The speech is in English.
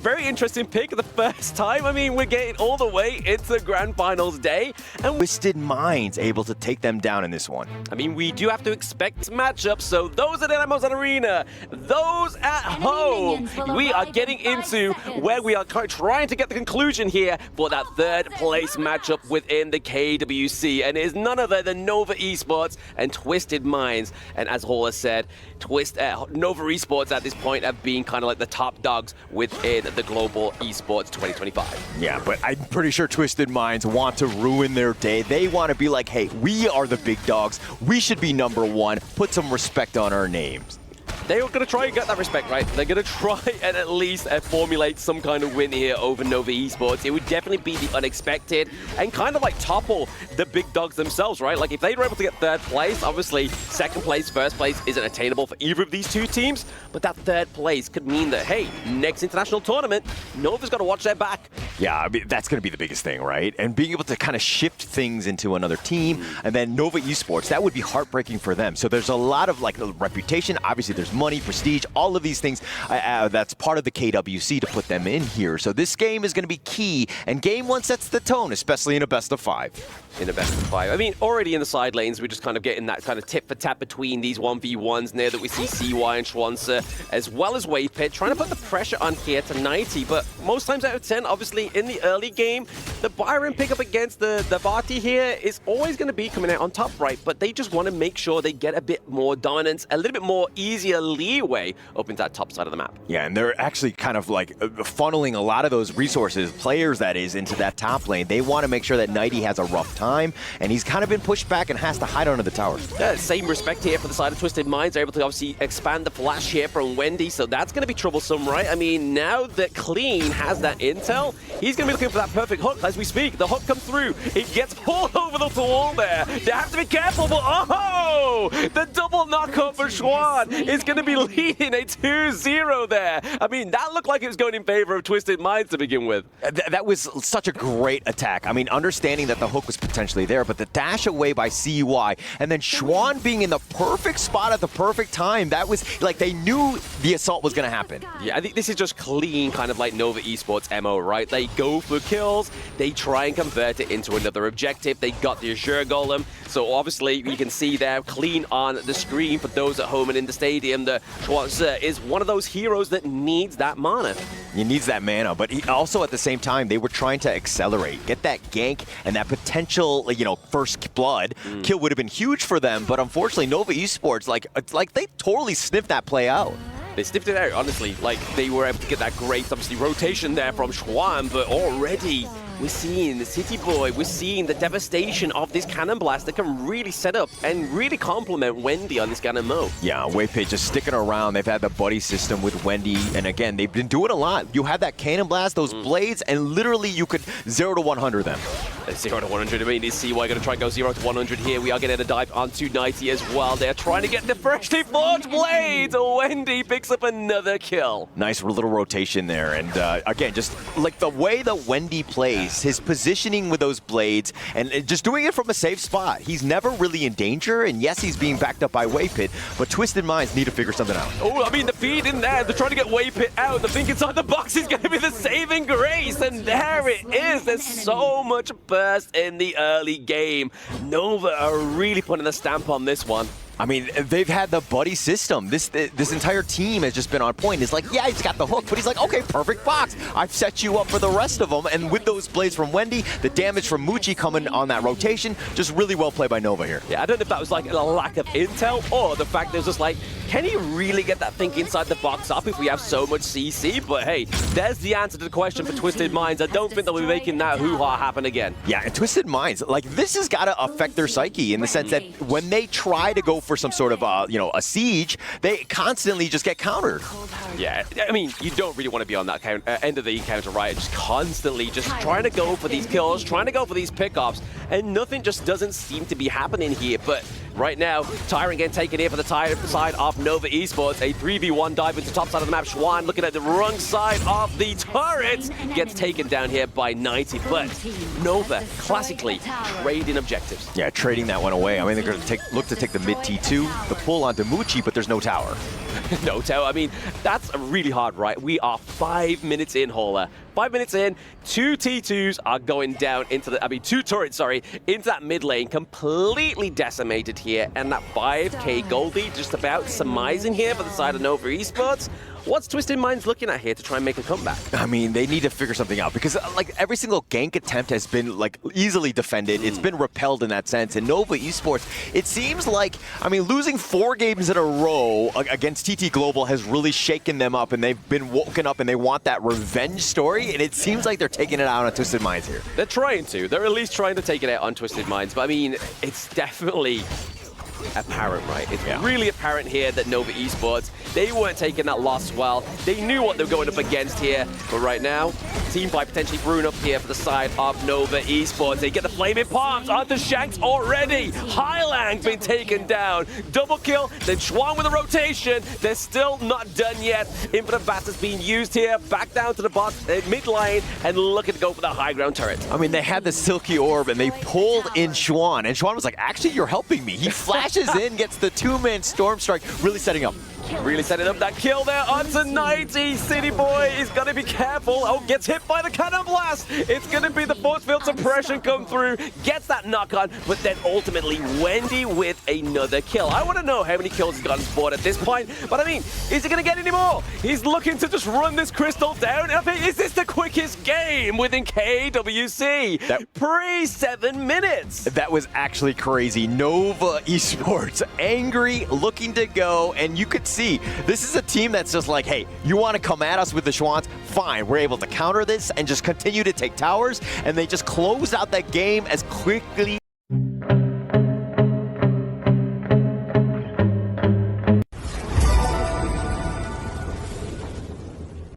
very interesting pick the first time. I mean, we're getting all the way into the Grand Finals day. And Twisted Minds able to take them down in this one. I mean, we do have to expect matchups. So those at Dynamos Arena, those at home, we are getting into where we are trying to get the conclusion here for that third place matchup within the KWC. And it is none other than Nova eSports and Twisted Minds. And as Hall has said, Nova eSports at this point have been kind of like the top dogs within the Global eSports 2025. Yeah, but I'm pretty sure Twisted Minds want to ruin their day. They want to be like, hey, we are the big dogs. We should be #1. Put some respect on our names. They're going to try and get that respect, right? They're going to try and at least formulate some kind of win here over Nova eSports. It would definitely be the unexpected and kind of like topple the big dogs themselves, right? Like if they were able to get third place, obviously second place, first place isn't attainable for either of these two teams, but that third place could mean that, hey, next international tournament, Nova's got to watch their back. Yeah, I mean, that's going to be the biggest thing, right? And being able to kind of shift things into another team, and then Nova eSports, that would be heartbreaking for them. So there's a lot of like reputation. Obviously, there's money, prestige, all of these things. That's part of the KWC to put them in here. So this game is going to be key, and Game 1 sets the tone, especially in a best-of-5. In a best-of-5. I mean, already in the side lanes, we're just kind of getting that kind of tit-for-tat between these 1v1s there that we see CY and Schwanzer, as well as Wave Pit, trying to put the pressure on here to 90. But most times out of 10, obviously, in the early game, the Byron pickup against the Vati here is always going to be coming out on top, right? But they just want to make sure they get a bit more dominance, a little bit more easier leeway up into that top side of the map. Yeah, and they're actually kind of like funneling a lot of those resources, players that is, into that top lane. They want to make sure that Nighty has a rough time, and he's kind of been pushed back and has to hide under the towers. Yeah, same respect here for the side of Twisted Minds. They're able to obviously expand the flash here from Wendy, so that's going to be troublesome, right? I mean, now that Clean has that intel, he's going to be looking for that perfect hook as we speak. The hook comes through. It gets all over the wall there. They have to be careful, but oh! The double knockup for Schwan is going to be leading a 2-0 there. I mean, that looked like it was going in favor of Twisted Minds to begin with. That was such a great attack. I mean, understanding that the hook was potentially there, but the dash away by CUI, and then Schwan being in the perfect spot at the perfect time, that was like they knew the assault was going to happen. Yeah, I think this is just clean kind of like Nova eSports MO, right? They go for kills, they try and convert it into another objective. They got the Azure Golem, so obviously you can see there clean on the screen for those at home and in the stadium that Schwanzer is one of those heroes that needs that mana. He needs that mana, but he also at the same time, they were trying to accelerate, get that gank and that potential, you know, first blood kill would have been huge for them, but unfortunately Nova eSports, like they totally sniffed that play out. They sniffed it out, honestly. Like, they were able to get that great, obviously, rotation there from Schwan, but already we're seeing the City Boy, we're seeing the devastation of this Cannon Blast that can really set up and really complement Wendy on this kind of mode. Yeah, Wavepage just sticking around. They've had the buddy system with Wendy, and again, they've been doing a lot. You had that Cannon Blast, those blades, and literally you could 0 to 100 them. 0 to 100, I mean, is CY going to try and go 0 to 100 here? We are getting a dive onto 90 as well. They're trying to get the freshly forged blades. Wendy picks up another kill. Nice little rotation there, and again, just like the way that Wendy plays, his positioning with those blades, and just doing it from a safe spot. He's never really in danger, and yes, he's being backed up by Wave Pit, but Twisted Minds need to figure something out. Oh, I mean, the feed in there, they're trying to get Wave Pit out. The thing inside the box is going to be the saving grace, and there it is. There's so much burst in the early game. Nova are really putting a stamp on this one. I mean, they've had the buddy system. This entire team has just been on point. It's like, yeah, he's got the hook, but he's like, okay, perfect box. I've set you up for the rest of them. And with those blades from Wendy, the damage from Muchi coming on that rotation, just really well played by Nova here. Yeah, I don't know if that was like a lack of intel or the fact that it was just like, can he really get that thing inside the box up if we have so much CC? But hey, there's the answer to the question for Twisted Minds. I don't think they'll be making that hoo-ha happen again. Yeah, and Twisted Minds, like, this has got to affect their psyche in the sense that when they try to go for some sort of, you know, a siege, they constantly just get countered. Yeah, I mean, you don't really want to be on that end of the encounter, right? Just constantly just trying to go for these kills, trying to go for these pickups, and nothing just doesn't seem to be happening here. But right now, Tyrant getting taken here for the side of Nova eSports. A 3v1 dive into the top side of the map. Schwan looking at the wrong side of the turret. Gets taken down here by 90. But Nova, classically, trading objectives. Yeah, trading that one away. I mean, they're going to look to take the mid T2, the pull onto Muchi, but there's no tower. No doubt. I mean, that's really hard, right? We are 5 minutes in, Hauler. 5 minutes in, 2 T2s are going down into the, 2 turrets, sorry, into that mid lane, completely decimated here, and that 5k gold lead just about surmising here for the side of Nova eSports. What's Twisted Minds looking at here to try and make a comeback? I mean, they need to figure something out because like every single gank attempt has been like easily defended. It's been repelled in that sense. And Nova eSports, it seems like, I mean, losing 4 games in a row against TT Global has really shaken them up, and they've been woken up and they want that revenge story. And it seems like they're taking it out on Twisted Minds here. They're trying to. They're at least trying to take it out on Twisted Minds. But I mean, it's definitely apparent, right? It's really apparent here that Nova eSports, they weren't taking that loss well. They knew what they were going up against here, but right now, Team Fight potentially brewing up here for the side of Nova eSports. They get the flaming palms onto Shanks already. Highlang been taken down. Double kill, then Chuan with a rotation. They're still not done yet. Infinite Bats being used here, back down to the bot, mid lane, and looking to go for the high ground turret. I mean, they had the Silky Orb, and they pulled in Chuan, and Chuan was like, actually, you're helping me. He flashes in, gets the 2-man Storm Strike, really setting up. Really setting up that kill there onto 90. City Boy is going to be careful. Oh, gets hit by the cannon blast. It's going to be the force field suppression come through. Gets that knock on, but then ultimately Wendy with another kill. I want to know how many kills he's got on board at this point. But I mean, is he going to get any more? He's looking to just run this crystal down. I think, is this the quickest game within KWC? Pre-7 minutes. That was actually crazy. Nova eSports angry, looking to go, and you could see this is a team that's just like, hey, you want to come at us with the Schwans? Fine, we're able to counter this and just continue to take towers, and they just closed out that game as quickly